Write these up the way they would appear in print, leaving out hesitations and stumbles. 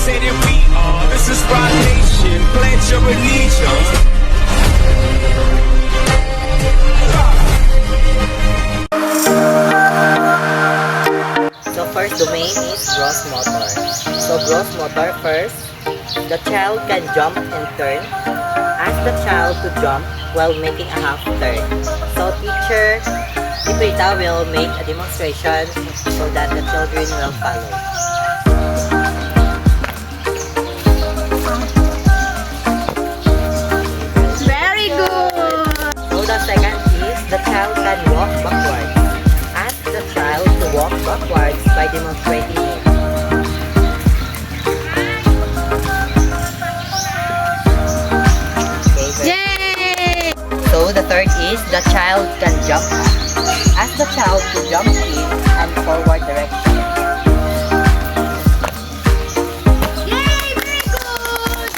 say that we are. This is Rock Nation. Pledge your allegiance. So first domain is gross motor. So gross motor first, the child can jump and turn. Ask the child to jump while making a half turn. So teacher Rita will make a demonstration so that the children will follow. Very good! So the second is the child can walk backwards. Ask the child to walk backwards by demonstrating it. Yay! So the third is the child can jump up. Ask the child to jump in and forward direction. Yay! Very good!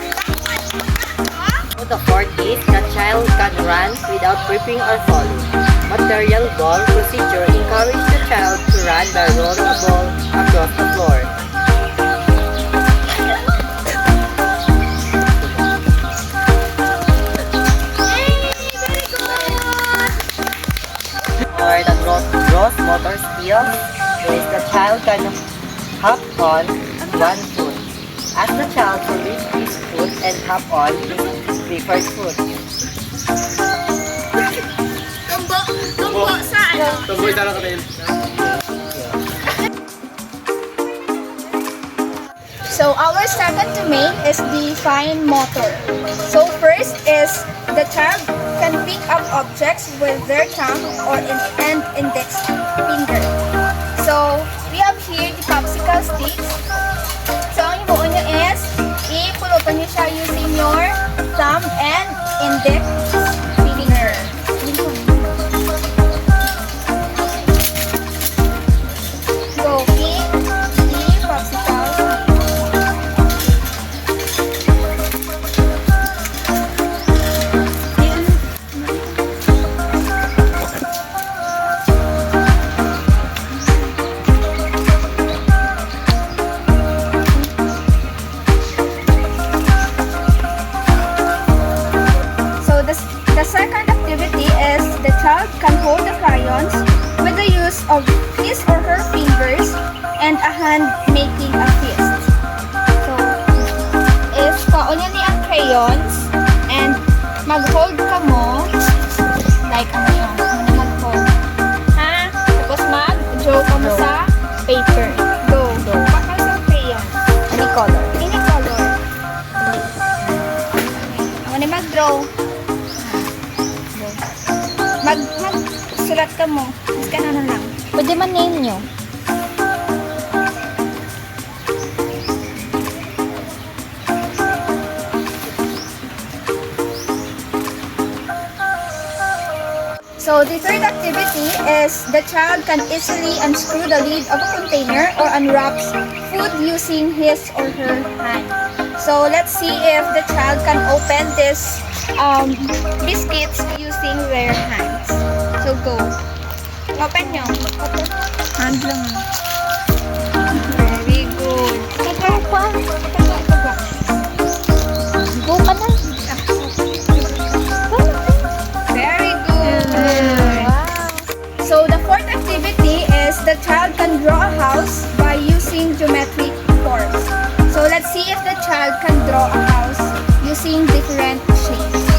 So the fourth is the child can run without tripping or falling. Material ball procedure encourage the child to run by rolling a ball across the floor. Or the gross motor skills is the child can hop on one foot. Ask the child to lift his foot and hop on his preferred foot. Tumbo sa ano? Tumboy sana ka din. So our second domain is the fine motor. So first is the child can pick up objects with their thumb or and index finger. So we have here the popsicle sticks. So ang ibuon nyo is ipulutan nyo siya using your thumb and index finger. So pick the popsicle stick. The second activity is the child can hold the crayons with the use of his or her fingers and a hand making a fist. So, if kaon yan ni ang crayons and mag-hold ka mo, like ano yan, mag-hold. Ha? Tapos mag-draw ka mo sa paper. Go. Bakal sa crayon. Any color? Any color. Ako na mag-draw. Sulat ka mo. Mas ka na lang. Pwede man name nyo. So the third activity is the child can easily unscrew the lid of a container or unwrap food using his or her hand. So let's see if the child can open this biscuits using their hands. So go. Open nyo. Open. Hand lang. Very good. Taga pa. Taga. Go ka na. Very good. So the fourth activity is the child can draw a house by using geometric forms. So let's see if the child can draw a house using different shapes.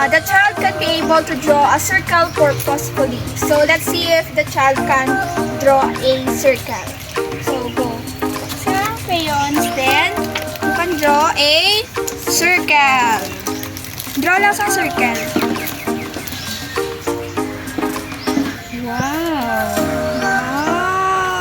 The child can be able to draw a circle purposefully. So let's see if the child can draw a circle. So go. Sa crayons, then you can draw a circle. Draw lang sa circle. Wow! Wow!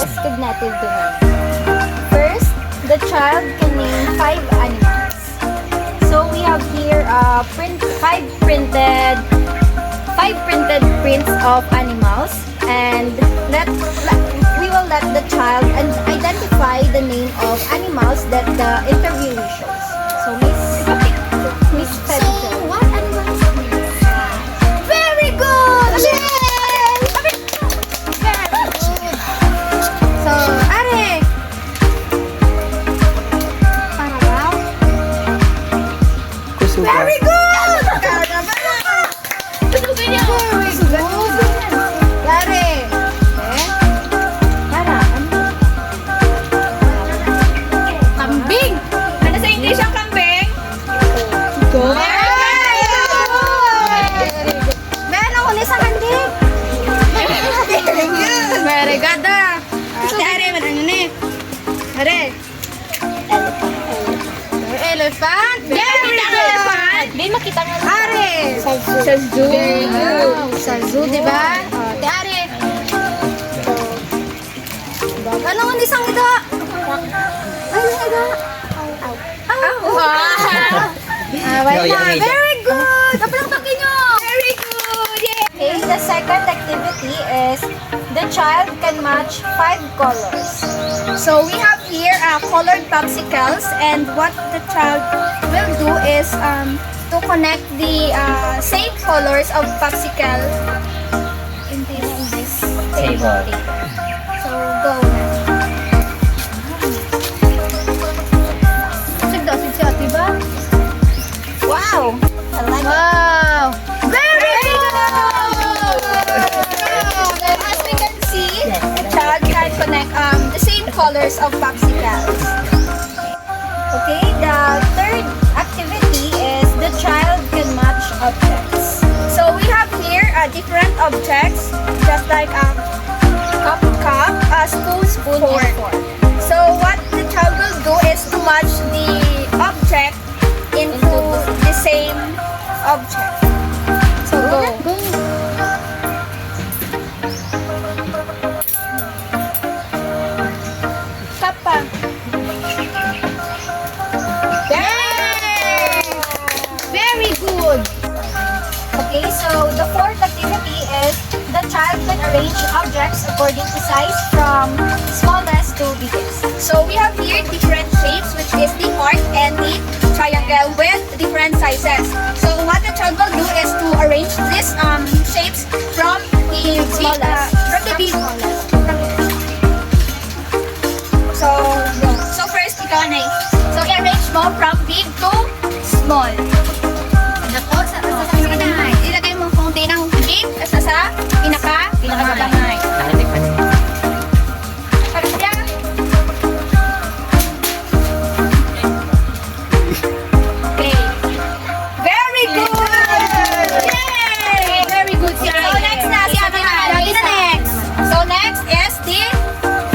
is cognitive domain. First, the child can name 5 animals. So we have here five printed prints of animals, and we will let the child identify the name of animals that the interviewee shows. So Miss Pedro. What animals are these? Very good! So, Are. Parang. Very Good! Very good. Yare. Para, ano? Kambing! Ano sa English ang kambing? Good. Meron ako na sa handi. Very good. Very good ah. Ate Are, ano na eh? Are. Elephant. Very good. Di makita nga. Are. Sa zoo. Very good. Sa zoo, di ba? Ate Are. Ano ang isang ida? Ano ang ida? No, yung ida. Very good. Kapag takin nyo. Very good. Yay. Okay, the second activity is the child can match 5 colors. So we have here colored popsicles, and what the child will do is to connect the same colors of popsicle into this Table. So go na. Sigdaw, siya, diba? Wow! I like it. Wow! Very good! As we can see, the child can connect the same colors of popsicles. Okay, the third activity is the child can match objects. So we have here different objects, just like a cup, a spoon, fork. So what the child will do is to match the object into the same object. So go. Kappa. Very good. Okay, so the fourth activity is the child can arrange objects according to size from smallest to biggest. So we have here different shapes, which is the heart and the triangle with different sizes. So what the child will do is to arrange these shapes from the Smallest. from the big. So first ikaw na. So i-arrange mo from big to small. Nako, sa pinakabahay. Ilagay mo konti ng big sa pinakabahay. Parang okay. Very good! Yay! Very good siya. So next na, si Ate Ana. Lagi na next. So next is the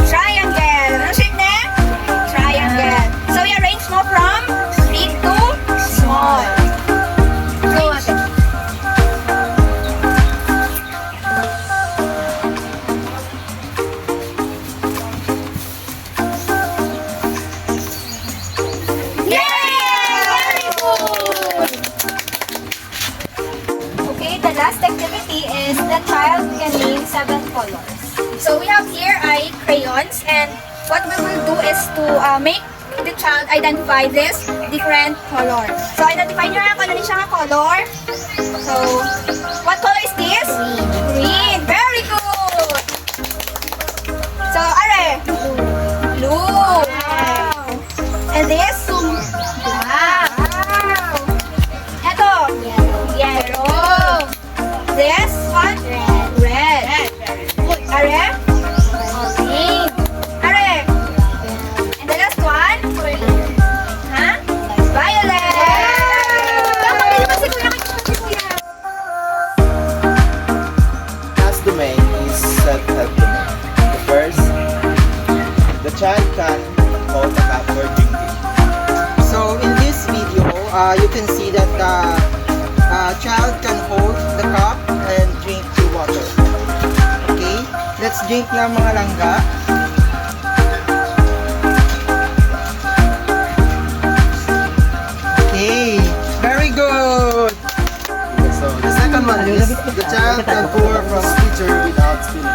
triangle. Ano shape na? Triangle. So i-arrange mo from big to small. Go, Ate. Yay! Very good! Okay, the last activity is the child can name 7 colors. So we have here ay crayons, and what we will do is to make the child identify this different color. So identify nyo na kung ano siya nga color. So what color is this? Green. Very good. So are blue. Wow. And this? Black. Wow. Eto? Yellow. This one? Red. Good. Are? Orange. Are? And the last one? Huh? Violet. Kapag naman si Kuya, si Kuya. Last domain is self-help domain. The first, the child can hold a cup for drinking. So in this video, you can see that the child can hold the cup and drink the water. Okay, let's drink na mga langga. the child can pour from pitcher without spilling.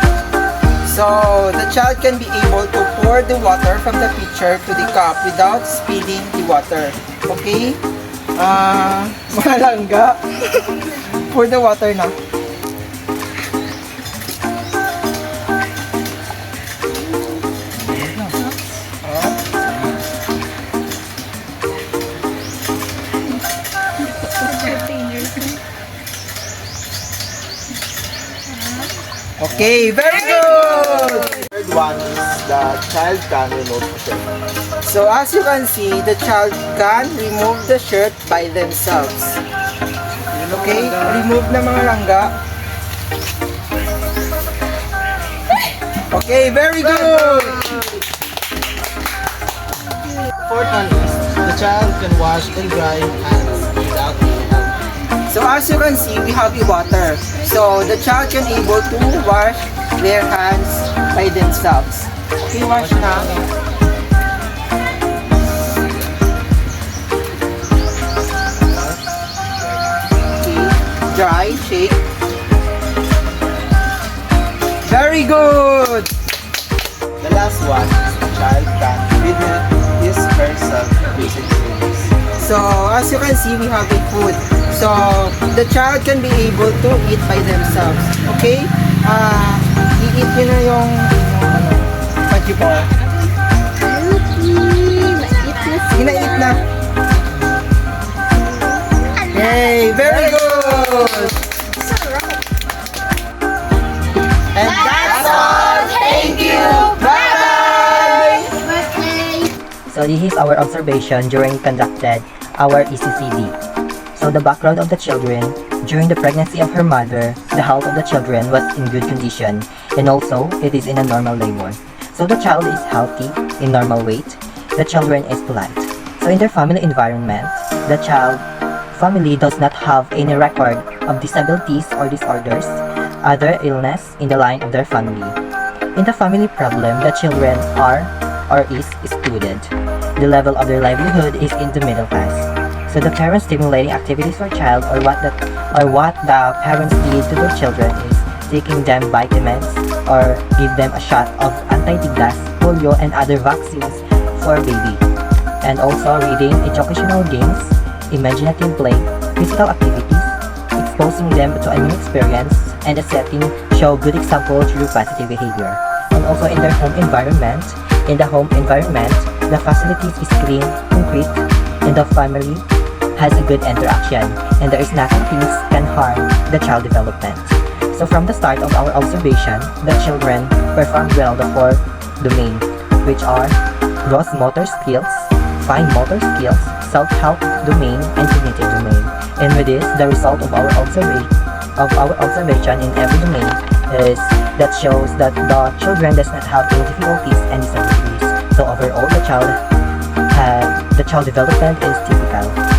So, the child can be able to pour the water from the pitcher to the cup without spilling the water. Okay? Mga langga. Pour the water na. Okay, very good! Third one is the child can remove the shirt. So as you can see, the child can remove the shirt by themselves. Okay, remove na mga langga. Okay, very good! Fourth one is the child can wash and dry hands without any help. So as you can see, we have the water. So the child can able to wash their hands by themselves. Okay, wash na. Okay, dry, shake. Very good! The last one is the child can feed his herself basic needs. So as you can see, we have the food. So the child can be able to eat by themselves. Okay? I-eat nyo na yung pajibor. Sige na, eat na. Hey, very good! And that's all! Thank you! Bye-bye! So this is our observation during conducted our ECCD. So the background of the children, during the pregnancy of her mother, the health of the children was in good condition, and also it is in a normal labor. So the child is healthy, in normal weight, the children is polite. So in their family environment, the child family does not have any record of disabilities or disorders, other illness in the line of their family. In the family problem, the children are or is excluded. The level of their livelihood is in the middle class. So the parents stimulating activities for child or what the parents need to their children is taking them vitamins or give them a shot of anti-tetanus, polio, and other vaccines for baby. And also reading educational games, imaginative play, physical activities, exposing them to a new experience, and a setting show good example through positive behavior. And also in their home environment, the facilities is clean, concrete, and the family has a good interaction, and there is nothing things can harm the child development. So from the start of our observation, the children performed well the four domains, which are gross motor skills, fine motor skills, self-help domain, and cognitive domain. And with this, the result of our observation in every domain is that shows that the children does not have any difficulties and disabilities. So overall, the child development is typical.